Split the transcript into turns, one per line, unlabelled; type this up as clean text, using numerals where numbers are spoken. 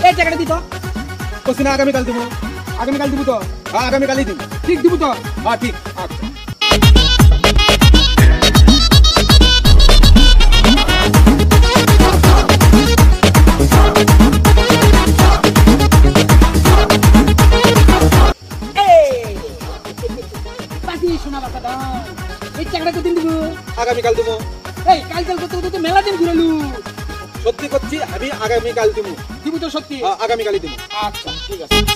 এই টাকাটা দিত
কইছি না আগামীকাল দিব।
আগামীকাল দিব তো?
হ্যাঁ আগামীকালই দিব।
ঠিক দিব তো?
হ্যাঁ ঠিক।
আচ্ছা শোনা বাচ্চাটা, এই টাকাটা কতদিন দিব?
আগামীকাল দিব।
এই কাল করতে তো মেলা দিন ঘুরালু।
সত্যি করছি আমি আগামীকাল দিব।
দিব তো সত্যি?
আগামীকালই দিব।
আচ্ছা ঠিক আছে।